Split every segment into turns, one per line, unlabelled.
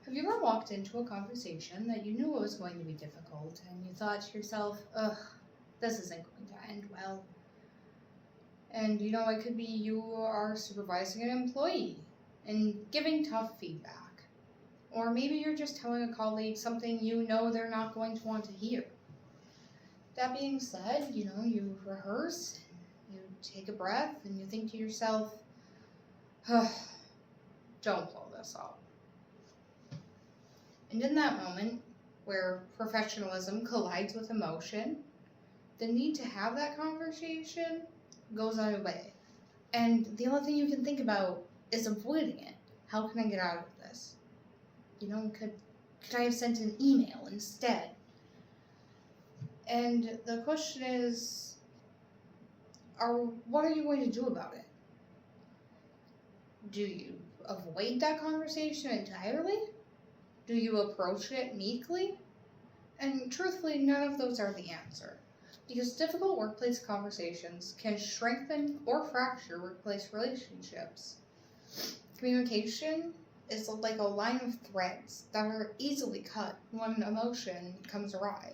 Have you ever walked into a conversation that you knew was going to be difficult and you thought to yourself, ugh, this isn't going to end well? And it could be you are supervising an employee and giving tough feedback. Or maybe you're just telling a colleague something you know they're not going to want to hear. That being said, you rehearse, you take a breath, and you think to yourself, ugh, don't blow this up. And in that moment, where professionalism collides with emotion, the need to have that conversation goes out of the way. And the only thing you can think about is avoiding it. How can I get out of this? Could I have sent an email instead? And the question is, what are you going to do about it? Do you avoid that conversation entirely? Do you approach it meekly? And truthfully, none of those are the answer. Because difficult workplace conversations can strengthen or fracture workplace relationships. Communication is like a line of threads that are easily cut when emotion comes awry.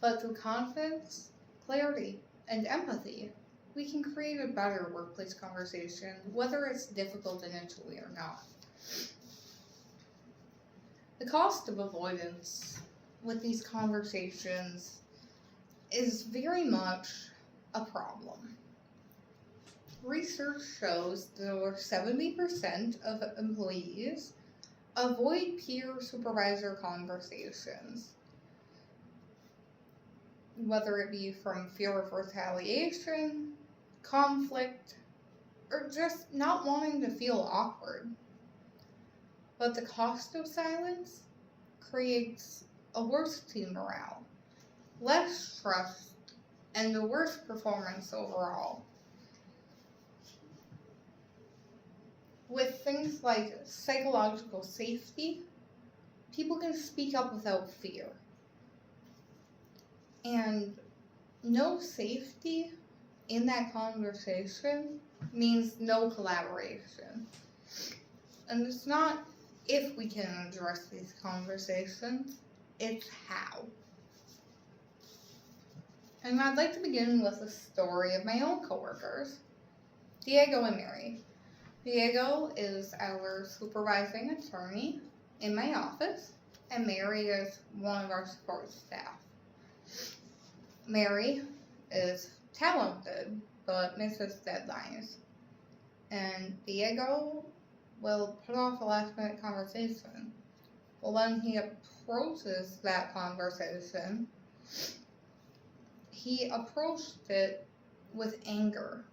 But through confidence, clarity, and empathy, we can create a better workplace conversation, whether it's difficult initially or not. The cost of avoidance with these conversations is very much a problem. Research shows that over 70% of employees avoid peer-supervisor conversations, whether it be from fear of retaliation, conflict, or just not wanting to feel awkward. But the cost of silence creates a worse team morale, less trust, and a worse performance overall. With things like psychological safety, people can speak up without fear. And no safety in that conversation means no collaboration. And it's not if we can address these conversations, it's how. And I'd like to begin with a story of my own coworkers, Diego and Mary. Diego is our supervising attorney in my office, and Mary is one of our support staff. Mary is talented, but misses deadlines. And Diego will put off a last-minute conversation. Well, when he approaches that conversation, he approached it with anger.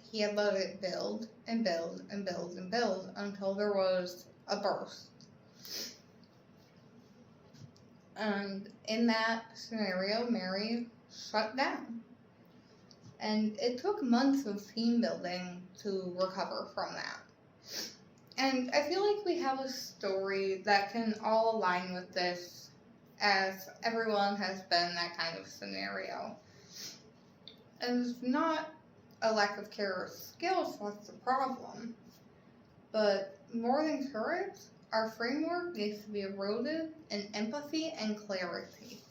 He had let it build and build and build and build until there was a burst. And in that scenario, Mary shut down. And it took months of team building to recover from that. And I feel like we have a story that can all align with this, as everyone has been in that kind of scenario. And it's not a lack of care or skills that's the problem, but more than courage, our framework needs to be rooted in empathy and clarity.